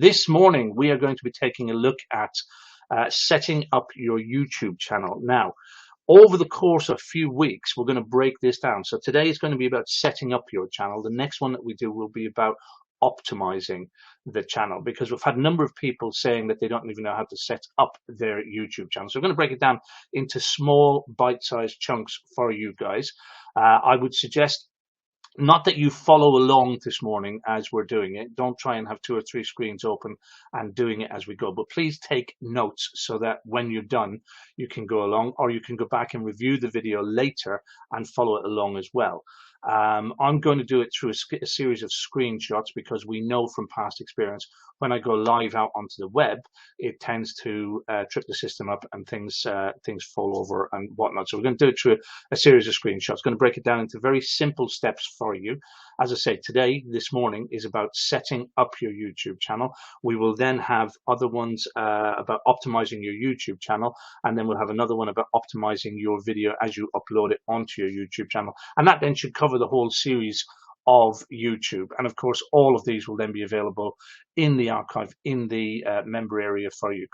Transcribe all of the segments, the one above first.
This morning we are going to be taking a look at setting up your YouTube channel. Now, over the course of a few weeks, we're going to break this down. So today is going to be about setting up your channel. The next one that we do will be about optimizing the channel, because we've had a number of people saying that they don't even know how to set up their YouTube channel. So we're going to break it down into small bite-sized chunks for you guys. I would suggest not that you follow along this morning as we're doing it. Don't try and have 2 or 3 screens open and doing it as we go. But please take notes so that when you're done, you can go along, or you can go back and review the video later and follow it along as well. I'm going to do it through a series of screenshots, because we know from past experience when I go live out onto the web, it tends to trip the system up and things fall over and whatnot. So we're going to do it through a series of screenshots. Going to break it down into very simple steps for you. As I say, this morning is about setting up your YouTube channel. We will then have other ones about optimizing your YouTube channel, and then we'll have another one about optimizing your video as you upload it onto your YouTube channel. And that then should cover the whole series of YouTube. And of course, all of these will then be available in the archive in the member area for you.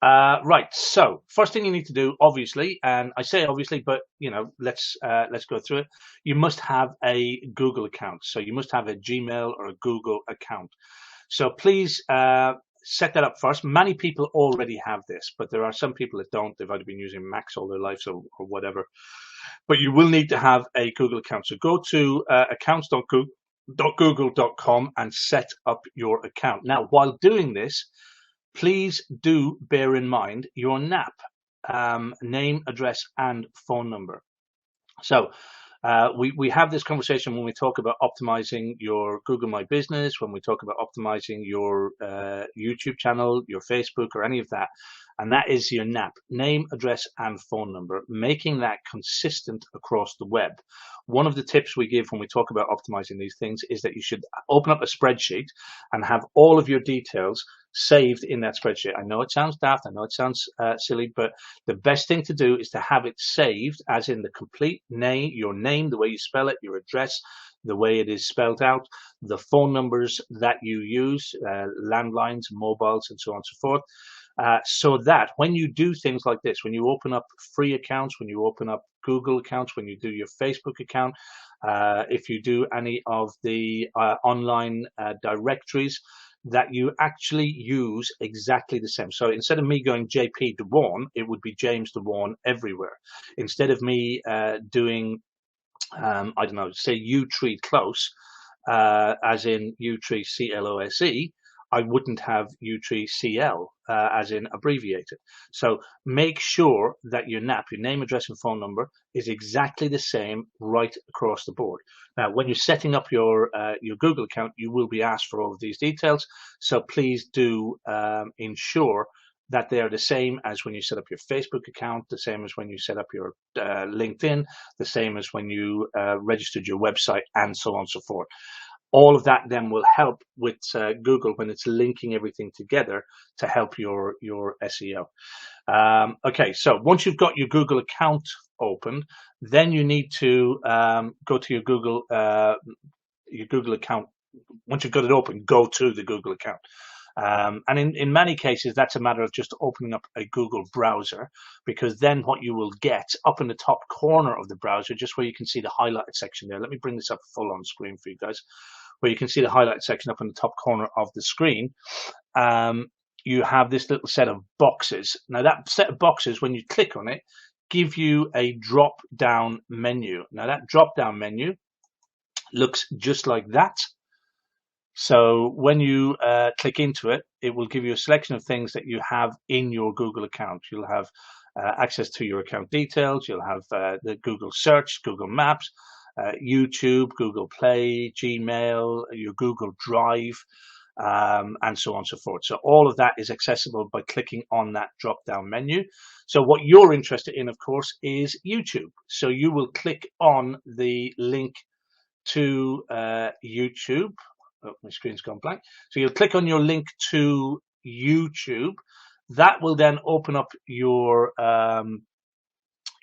Right, so first thing you need to do, obviously, and I say obviously, but you know, let's go through it. You must have a Google account. So you must have a Gmail or a Google account. So please set that up first. Many people already have this, but there are some people that don't. They've either been using Macs all their lives or whatever. But you will need to have a Google account. So go to accounts.google.com and set up your account. Now, while doing this, please do bear in mind your NAP, name, address, and phone number. So we have this conversation when we talk about optimizing your Google My Business, when we talk about optimizing your YouTube channel, your Facebook, or any of that. And that is your NAP, name, address, and phone number, making that consistent across the web. One of the tips we give when we talk about optimizing these things is that you should open up a spreadsheet and have all of your details saved in that spreadsheet. I know it sounds daft, I know it sounds silly, but the best thing to do is to have it saved as in the complete name, your name, the way you spell it, your address, the way it is spelled out, the phone numbers that you use, landlines, mobiles, and so on and so forth. So that when you do things like this, when you open up free accounts, when you open up Google accounts, when you do your Facebook account, if you do any of the online directories, that you actually use exactly the same. So instead of me going JP Dewane, it would be James Dewane everywhere. Instead of me doing, I don't know, say U-Tree Close, as in U-Tree CLOSE, I wouldn't have U-Tree CL as in abbreviated. So make sure that your NAP, your name, address, and phone number, is exactly the same right across the board. Now, when you're setting up your Google account, you will be asked for all of these details. So please do ensure that they are the same as when you set up your Facebook account, the same as when you set up your LinkedIn, the same as when you registered your website, and so on and so forth. All of that then will help with Google when it's linking everything together to help your SEO. Okay, so once you've got your Google account opened, then you need to go to your Google account. Once you've got it open, go to the Google account. And in many cases, that's a matter of just opening up a Google browser, because then what you will get up in the top corner of the browser, just where you can see the highlighted section there. Let me bring this up full on screen for you guys, where you can see the highlighted section up in the top corner of the screen. You have this little set of boxes. Now that set of boxes, when you click on it, give you a drop down menu. Now that drop down menu looks just like that. So when you click into it, it will give you a selection of things that you have in your Google account. You'll have access to your account details. You'll have the Google search, Google Maps, YouTube, Google Play, Gmail, your Google Drive, and so on and so forth. So all of that is accessible by clicking on that drop-down menu. So what you're interested in, of course, is YouTube. So you will click on the link to YouTube. Oh, my screen's gone blank. So you'll click on your link to YouTube. That will then open up your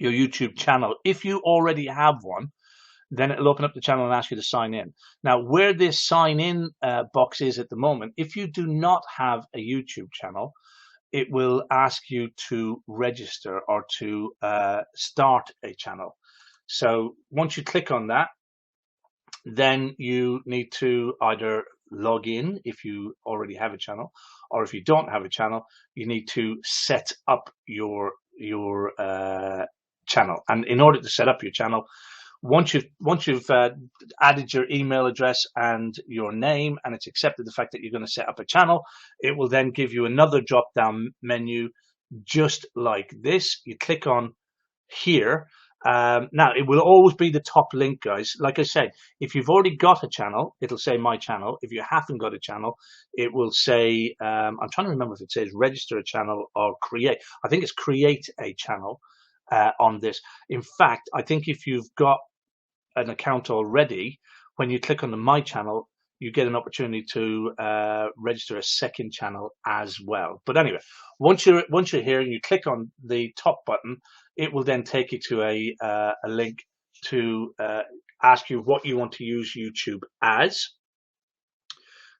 YouTube channel. If you already have one, then it'll open up the channel and ask you to sign in. Now, where this sign in box is at the moment, if you do not have a YouTube channel, it will ask you to register or to start a channel. So once you click on that, then you need to either log in if you already have a channel, or if you don't have a channel, you need to set up your channel. And in order to set up your channel, once you've added your email address and your name, and it's accepted the fact that you're going to set up a channel, it will then give you another drop down menu just like this. You click on here. Now, it will always be the top link, guys. Like I said, if you've already got a channel, it'll say my channel. If you haven't got a channel, it will say, I'm trying to remember if it says register a channel or create. I think it's create a channel on this. In fact, I think if you've got an account already, when you click on the my channel, you get an opportunity to register a second channel as well. But anyway, once you're here and you click on the top button, it will then take you to a link to ask you what you want to use YouTube as.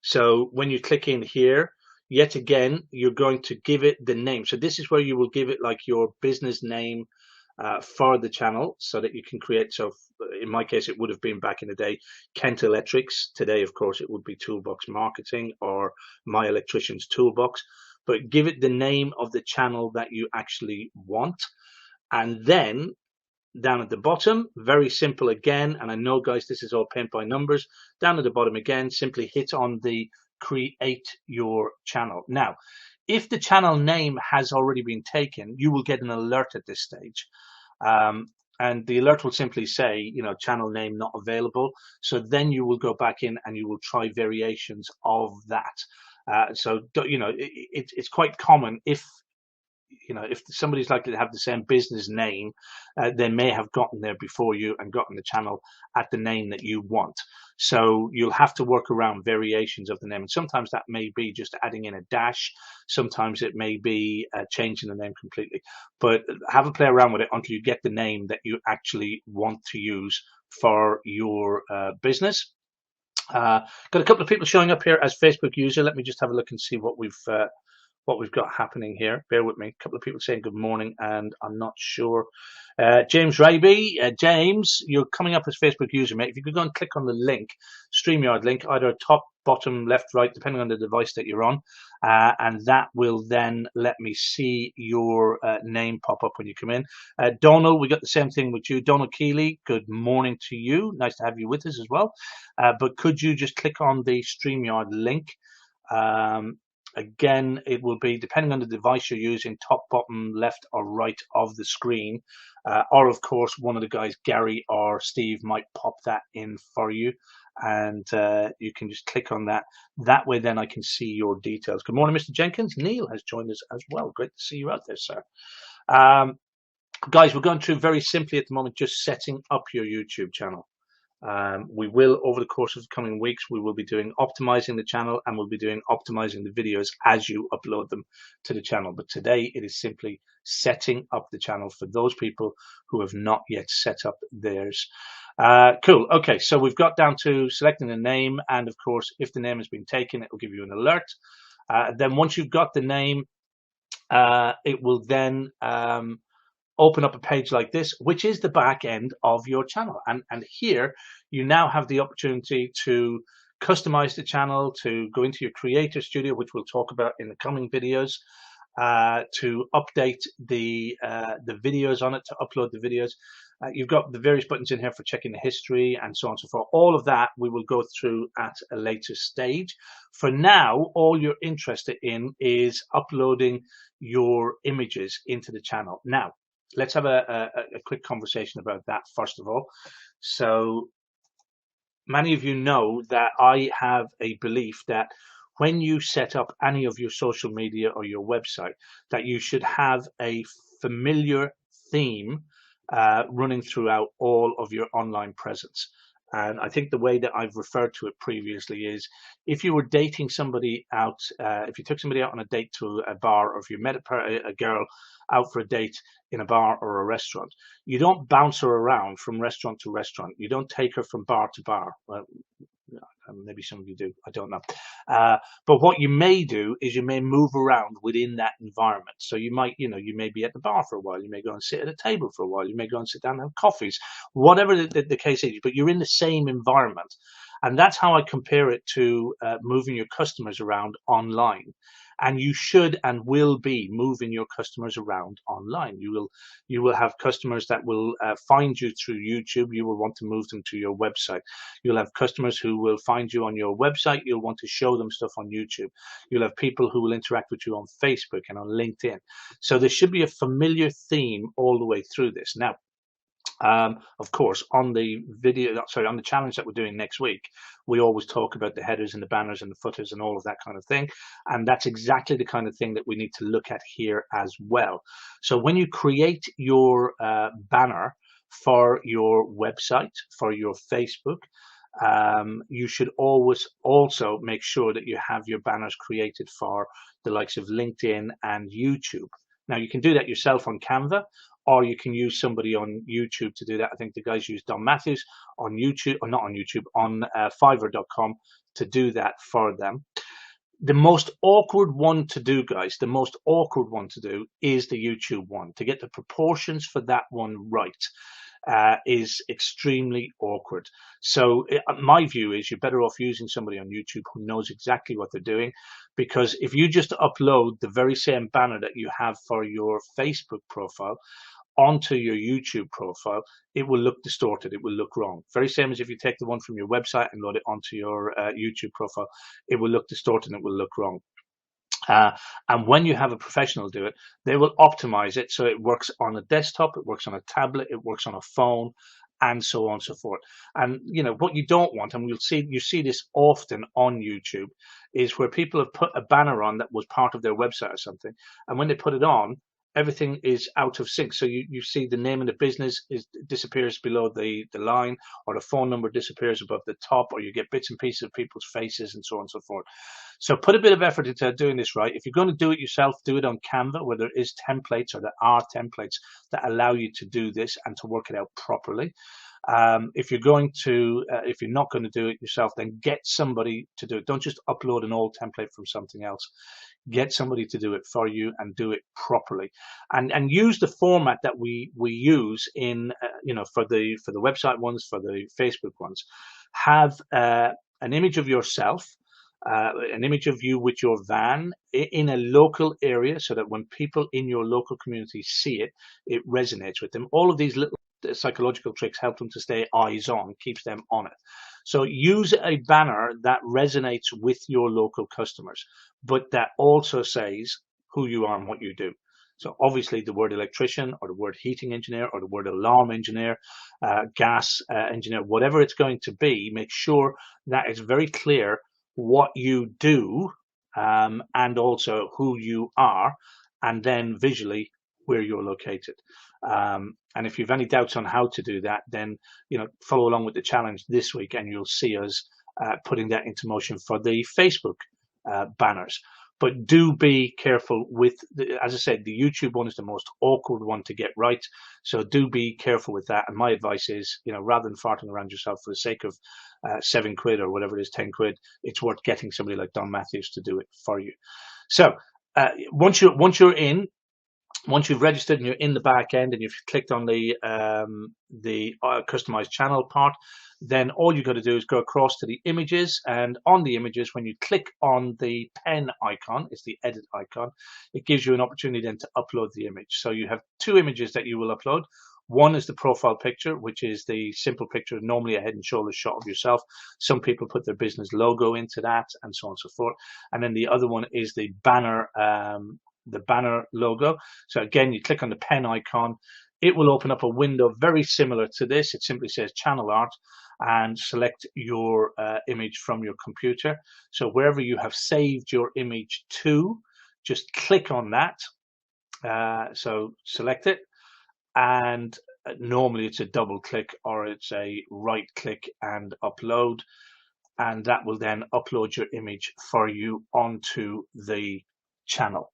So when you click in here, yet again, you're going to give it the name. So this is where you will give it like your business name for the channel, so that you can create. So in my case, it would have been back in the day Kent Electrics. Today, of course, it would be Toolbox Marketing or My Electricians Toolbox. But give it the name of the channel that you actually want. And then down at the bottom, very simple again, and I know, guys, this is all paint by numbers. Down at the bottom again, simply hit on the create your channel. Now, if the channel name has already been taken, you will get an alert at this stage. And the alert will simply say, you know, channel name not available. So then you will go back in and you will try variations of that. So, you know, it's quite common if somebody's likely to have the same business name, they may have gotten there before you and gotten the channel at the name that you want. So you'll have to work around variations of the name. And sometimes that may be just adding in a dash. Sometimes it may be changing the name completely. But have a play around with it until you get the name that you actually want to use for your business. Got a couple of people showing up here as Facebook user. Let me just have a look and see what we've got happening here. Bear with me. A couple of people saying good morning, and I'm not sure. James Raby, James, you're coming up as Facebook user, mate. If you could go and click on the link, StreamYard link, either top, bottom, left, right, depending on the device that you're on, and that will then let me see your name pop up when you come in. Donald, we got the same thing with you. Donald Keeley, good morning to you. Nice to have you with us as well. But could you just click on the StreamYard link? Again, it will be, depending on the device you're using, top, bottom, left or right of the screen. Or, of course, one of the guys, Gary or Steve, might pop that in for you. And you can just click on that. That way, then I can see your details. Good morning, Mr. Jenkins. Neil has joined us as well. Great to see you out there, sir. Guys, we're going through very simply at the moment, just setting up your YouTube channel. We will, over the course of the coming weeks, we will be doing optimizing the channel, and we'll be doing optimizing the videos as you upload them to the channel. But today it is simply setting up the channel for those people who have not yet set up theirs. Cool. Okay, so we've got down to selecting the name, and of course, if the name has been taken, it will give you an alert. Then once you've got the name, it will then open up a page like this, which is the back end of your channel. And here you now have the opportunity to customize the channel, to go into your creator studio, which we'll talk about in the coming videos, to update the videos on it, to upload the videos. You've got the various buttons in here for checking the history and so on and so forth. All of that we will go through at a later stage. For now, all you're interested in is uploading your images into the channel. Now, let's have a quick conversation about that first of all. So many of you know that I have a belief that when you set up any of your social media or your website, that you should have a familiar theme running throughout all of your online presence. And I think the way that I've referred to it previously is, if you were dating somebody out, if you took somebody out on a date to a bar, or if you met a girl out for a date in a bar or a restaurant, you don't bounce her around from restaurant to restaurant. You don't take her from bar to bar. Well, maybe some of you do, I don't know. But what you may do is you may move around within that environment. So you might, you may be at the bar for a while. You may go and sit at a table for a while. You may go and sit down and have coffees, whatever the case is, but you're in the same environment. And that's how I compare it to moving your customers around online. And you should and will be moving your customers around online. You will have customers that will find you through YouTube. You will want to move them to your website. You'll have customers who will find you on your website. You'll want to show them stuff on YouTube. You'll have people who will interact with you on Facebook and on LinkedIn. So there should be a familiar theme all the way through this. Now, of course, on the challenge that we're doing next week, we always talk about the headers and the banners and the footers and all of that kind of thing. And that's exactly the kind of thing that we need to look at here as well. So when you create your banner for your website, for your Facebook, you should always also make sure that you have your banners created for the likes of LinkedIn and YouTube. Now, you can do that yourself on Canva, or you can use somebody on YouTube to do that. I think the guys use Don Matthews on YouTube, or not on YouTube, on Fiverr.com to do that for them. The most awkward one to do, guys, the most awkward one to do is the YouTube one. To get the proportions for that one right is extremely awkward. So my view is you're better off using somebody on YouTube who knows exactly what they're doing, because if you just upload the very same banner that you have for your Facebook profile onto your YouTube profile, it will look distorted. It will look wrong. Very same as if you take the one from your website and load it onto your YouTube profile, it will look distorted and it will look wrong. And when you have a professional do it, they will optimize it so it works on a desktop, it works on a tablet, it works on a phone, and so on and so forth. And what you don't want, and you see this often on YouTube, is where people have put a banner on that was part of their website or something, and when they put it on, everything is out of sync. So you see the name of the business disappears below the line, or the phone number disappears above the top, or you get bits and pieces of people's faces and so on and so forth. So put a bit of effort into doing this right. If you're going to do it yourself, do it on Canva, where there is templates, or there are templates that allow you to do this and to work it out properly. If you're not going to do it yourself, then get somebody to do it. Don't just upload an old template from something else. Get somebody to do it for you and do it properly, and use the format that we use in for the website ones, for the Facebook ones. Have an image of yourself, an image of you with your van in a local area, so that when people in your local community see it, it resonates with them. All of these little psychological tricks help them to stay eyes on, keeps them on it. So use a banner that resonates with your local customers, but that also says who you are and what you do. So obviously the word electrician, or the word heating engineer, or the word alarm engineer, gas engineer, whatever it's going to be, make sure that it's very clear what you do, and also who you are, and then visually where you're located. And if you've any doubts on how to do that, then follow along with the challenge this week, and you'll see us putting that into motion for the Facebook banners. But do be careful with, as I said, the YouTube one is the most awkward one to get right. So do be careful with that. And my advice is, rather than farting around yourself for the sake of £7 or whatever it is, 10 quid, it's worth getting somebody like Don Matthews to do it for you. So once you've registered and you're in the back end and you've clicked on the customized channel part, then all you've got to do is go across to the images, and on the images, when you click on the pen icon, it's the edit icon, it gives you an opportunity then to upload the image. So you have two images that you will upload. One is the profile picture, which is the simple picture, normally a head and shoulders shot of yourself. Some people put their business logo into that, and so on and so forth. And then the other one is the banner logo. So again, you click on the pen icon, it will open up a window very similar to this. It simply says channel art, and select your image from your computer. So wherever you have saved your image to, just click on that. So select it, and normally it's a double click, or it's a right click and upload, and that will then upload your image for you onto the channel.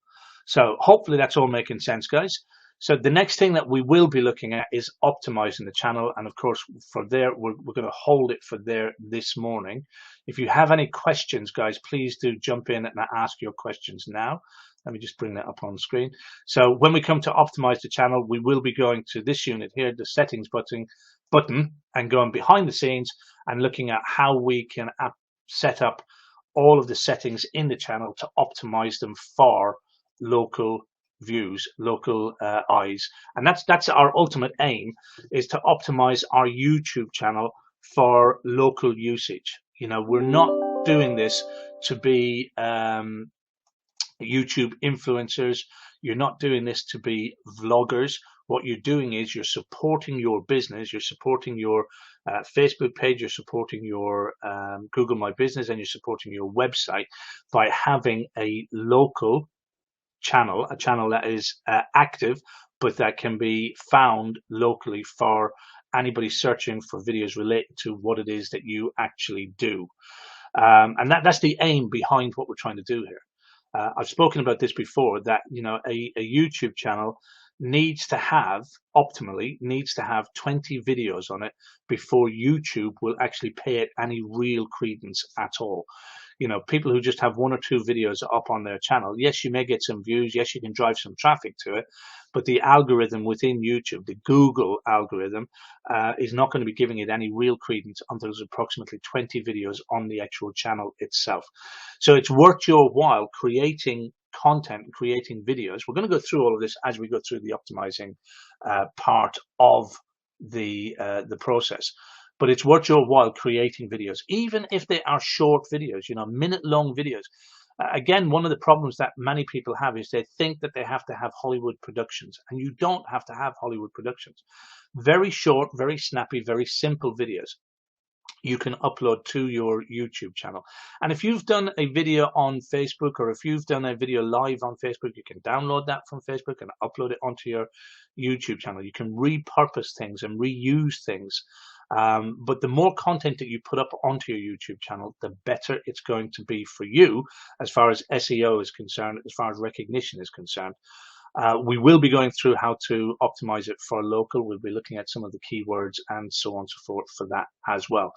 So hopefully that's all making sense, guys. So the next thing that we will be looking at is optimizing the channel. And of course, for there, we're going to hold it for there this morning. If you have any questions, guys, please do jump in and ask your questions now. Let me just bring that up on screen. So when we come to optimize the channel, we will be going to this unit here, the settings button, and going behind the scenes and looking at how we can set up all of the settings in the channel to optimize them for local views, local eyes. And that's our ultimate aim, is to optimize our YouTube channel for local usage. You know, we're not doing this to be YouTube influencers. You're not doing this to be vloggers. What you're doing is you're supporting your business, you're supporting your Facebook page, you're supporting your Google My Business, and you're supporting your website by having a local channel, a channel that is active, but that can be found locally for anybody searching for videos related to what it is that you actually do. And that's the aim behind what we're trying to do here. I've spoken about this before, that, you know, a YouTube channel needs to have, optimally, needs to have 20 videos on it before YouTube will actually pay it any real credence at all. You know, people who just have 1 or 2 videos up on their channel, yes, you may get some views, yes, you can drive some traffic to it, but the algorithm within YouTube, the Google algorithm, is not going to be giving it any real credence until there's approximately 20 videos on the actual channel itself. So it's worth your while creating content, creating videos. We're going to go through all of this as we go through the optimizing part of the process. But it's worth your while creating videos, even if they are short videos, you know, minute-long videos. Again, one of the problems that many people have is they think that they have to have Hollywood productions, and you don't have to have Hollywood productions. Very short, very snappy, very simple videos you can upload to your YouTube channel. And if you've done a video on Facebook, or if you've done a video live on Facebook, you can download that from Facebook and upload it onto your YouTube channel. You can repurpose things and reuse things. But the more content that you put up onto your YouTube channel, the better it's going to be for you as far as SEO is concerned, as far as recognition is concerned. We will be going through how to optimize it for local. We'll be looking at some of the keywords and so on and so forth for that as well.